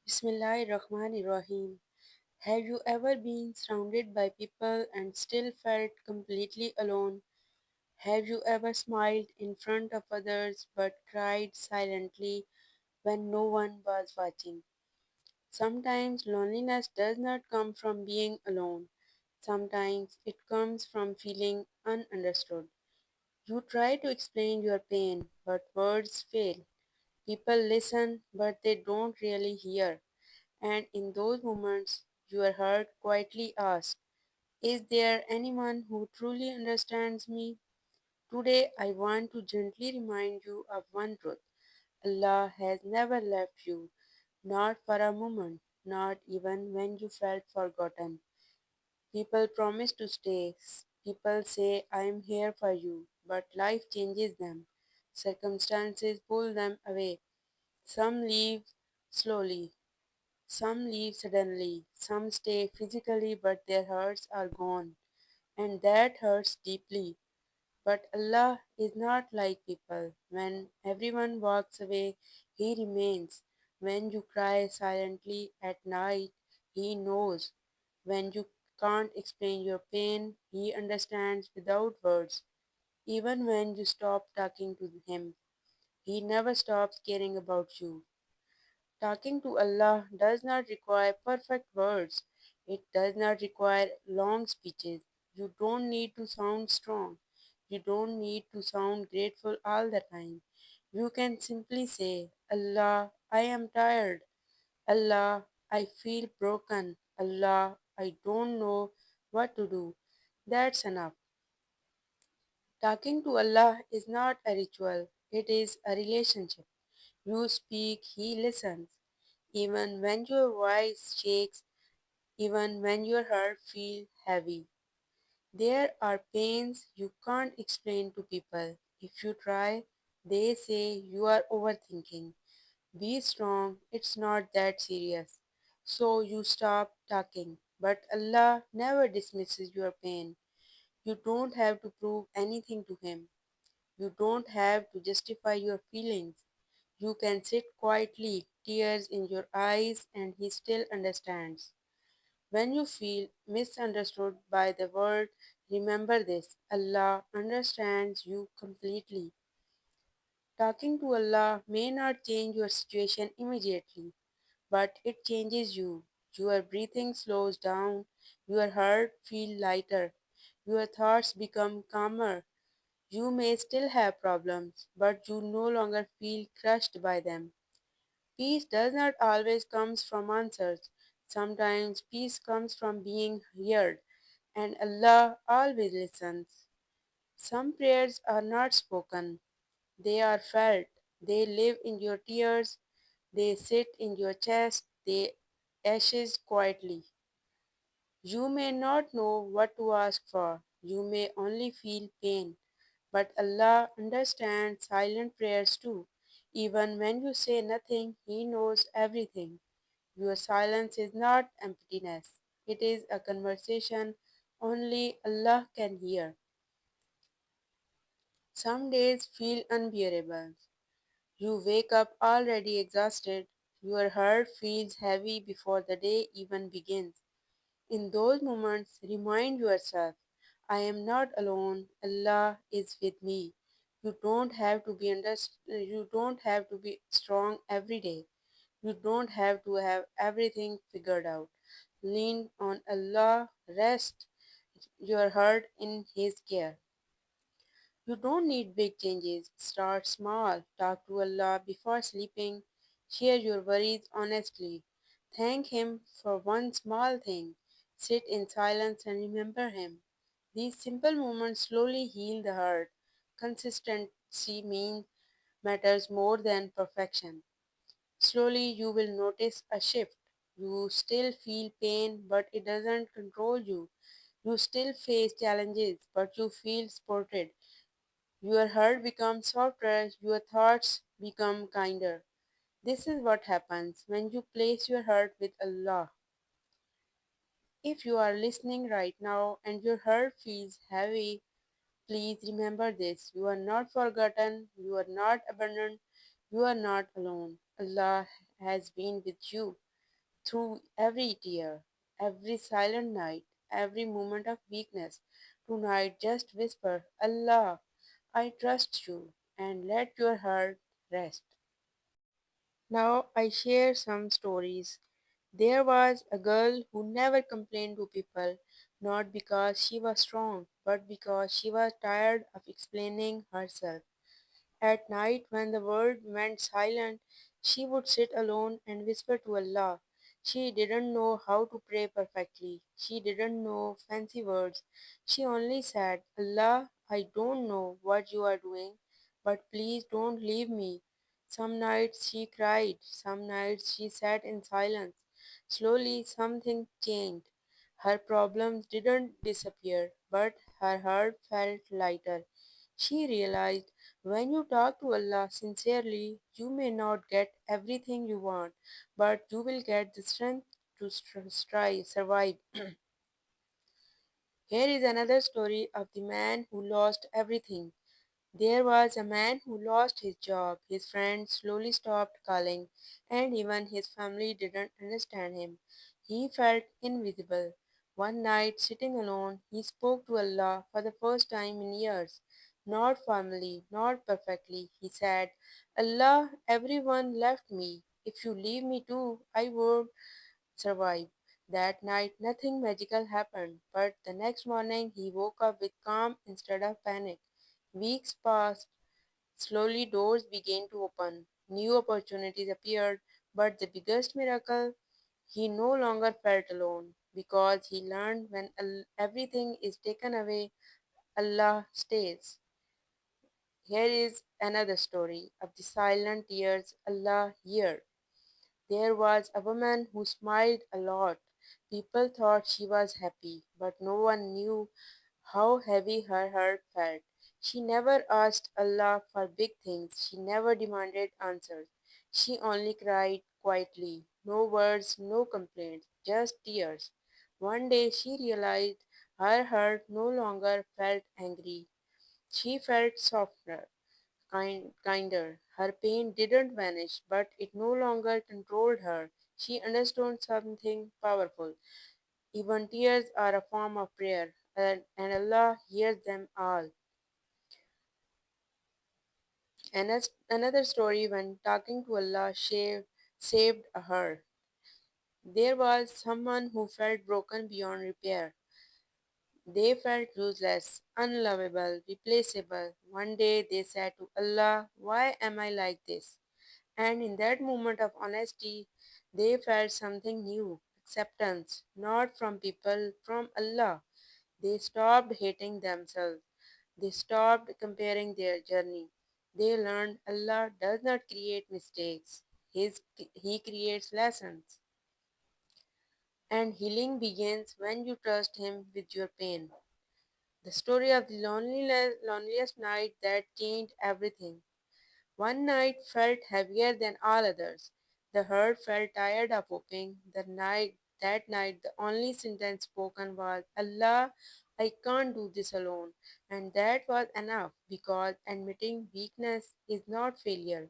Bismillahirrahmanirrahim. Have you ever been surrounded by people and still felt completely alone? Have you ever smiled in front of others but cried silently when no one was watching? Sometimes loneliness does not come from being alone. Sometimes it comes from feeling ununderstood. You try to explain your pain, but words fail. People listen, but they don't really hear. And in those moments, your heart quietly asks, is there anyone who truly understands me? Today, I want to gently remind you of one truth. Allah has never left you, not for a moment, not even when you felt forgotten. People promise to stay. People say, I am here for you, but life changes them. Circumstances pull them away. Some leave slowly, some leave suddenly, some stay physically, but their hearts are gone, and that hurts deeply. But Allah is not like people. When everyone walks away, He remains. When you cry silently at night, He knows. When you can't explain your pain, He understands without words. Even when you stop talking to Him, He never stops caring about you. Talking to Allah does not require perfect words. It does not require long speeches. You don't need to sound strong. You don't need to sound grateful all the time. You can simply say, Allah, I am tired. Allah, I feel broken. Allah, I don't know what to do. That's enough. Talking to Allah is not a ritual, it is a relationship. You speak, He listens. Even when your voice shakes, even when your heart feels heavy. There are pains you can't explain to people. If you try, they say you are overthinking. Be strong, it's not that serious. So you stop talking. But Allah never dismisses your pain. You don't have to prove anything to Him. You don't have to justify your feelings. You can sit quietly, tears in your eyes, and He still understands. When you feel misunderstood by the world, remember this: Allah understands you completely. Talking to Allah may not change your situation immediately, but it changes you. Your breathing slows down, your heart feels lighter, your thoughts become calmer. You may still have problems, but you no longer feel crushed by them. Peace does not always come from answers. Sometimes peace comes from being heard, and Allah always listens. Some prayers are not spoken, they are felt. They live in your tears, they sit in your chest, they ashes quietly. You may not know what to ask for, you may only feel pain, but Allah understands silent prayers too. Even when you say nothing, He knows everything. Your silence is not emptiness, it is a conversation only Allah can hear. Some days feel unbearable. You wake up already exhausted, your heart feels heavy before the day even begins. In those moments, remind yourself, I am not alone, Allah is with me. You don't have to be strong every day. You don't have to have everything figured out. Lean on Allah, rest your heart in His care. You don't need big changes. Start small. Talk to Allah before sleeping. Share your worries honestly. Thank Him for one small thing. Sit in silence and remember Him. These simple moments slowly heal the heart. Consistency means matters more than perfection. Slowly, you will notice a shift. You still feel pain, but it doesn't control you. You still face challenges, but you feel supported. Your heart becomes softer, your thoughts become kinder. This is what happens when you place your heart with Allah. If you are listening right now and your heart feels heavy, please remember this. You are not forgotten, you are not abandoned, you are not alone. Allah has been with you. through every tear, every silent night, every moment of weakness. Tonight, just whisper, Allah, I trust you, and let your heart rest. Now, I share some stories. There was a girl who never complained to people, not because she was strong, but because she was tired of explaining herself. At night, when the world went silent, she would sit alone and whisper to Allah. She didn't know how to pray perfectly. She didn't know fancy words. She only said, Allah, I don't know what you are doing, but please don't leave me. Some nights she cried, some nights she sat in silence. Slowly, something changed. Her problems didn't disappear, but her heart felt lighter. She realized when you talk to Allah sincerely, you may not get everything you want, but you will get the strength to strive, survive. Here is another story of the man who lost everything. There was a man who lost his job. His friends slowly stopped calling, and even his family didn't understand him. He felt invisible. One night, sitting alone, he spoke to Allah for the first time in years. Not formally, not perfectly. He said, Allah, everyone left me. If you leave me too, I would survive. That night, nothing magical happened, but the next morning he woke up with calm instead of panic. Weeks passed. Slowly, doors began to open. New opportunities appeared, but the biggest miracle, he no longer felt alone because he learned when everything is taken away, Allah stays. Here is another story of the silent tears Allah heard. There was a woman who smiled a lot. People thought she was happy, but no one knew how heavy her heart felt. She never asked Allah for big things. She never demanded answers. She only cried quietly. No words, no complaints, just tears. One day she realized her heart no longer felt angry. She felt softer, kinder. Her pain didn't vanish, but it no longer controlled her. She understood something powerful. Even tears are a form of prayer, and Allah hears them all. Another story when talking to Allah saved her. There was someone who felt broken beyond repair. They felt useless, unlovable, replaceable. One day they said to Allah, why am I like this? And in that moment of honesty, they felt something new acceptance, not from people, from Allah. They stopped hating themselves. They stopped comparing their journey. They learned Allah does not create mistakes, He creates lessons. And healing begins when you trust Him with your pain. The story of the loneliest night that changed everything. One night felt heavier than all others. The heart felt tired of hoping. That night the only sentence spoken was Allah, I can't do this alone. And that was enough because admitting weakness is not failure.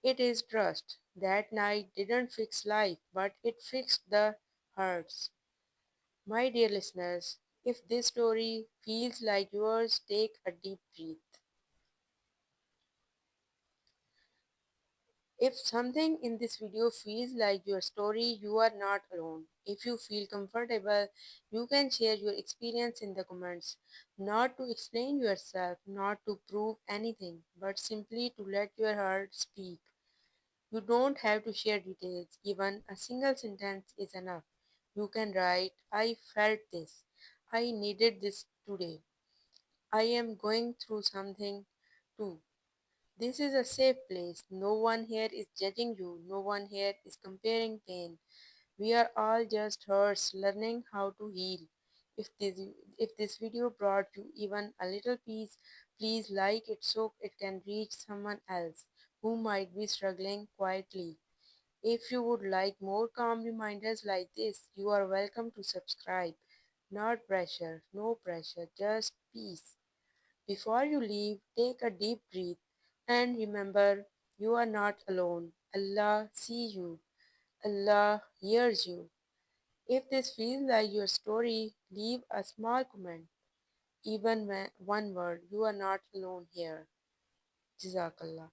It is trust. That night didn't fix life, but it fixed the hearts. My dear listeners, if this story feels like yours, take a deep breath. If something in this video feels like your story, you are not alone. If you feel comfortable, you can share your experience in the comments. Not to explain yourself, not to prove anything, but simply to let your heart speak. You don't have to share details, even a single sentence is enough. You can write, I felt this. I needed this today. I am going through something too. This is a safe place. No one here is judging you. No one here is comparing pain. We are all just hurts learning how to heal. If this if this video brought you even a little peace, please like it so it can reach someone else who might be struggling quietly. If you would like more calm reminders like this, you are welcome to subscribe. Not pressure, no pressure, just peace. Before you leave, take a deep breath and remember you are not alone. Allah sees you. Allah hears you. If this feels like your story, leave a small comment, even one word. You are not alone here. Jazakallah.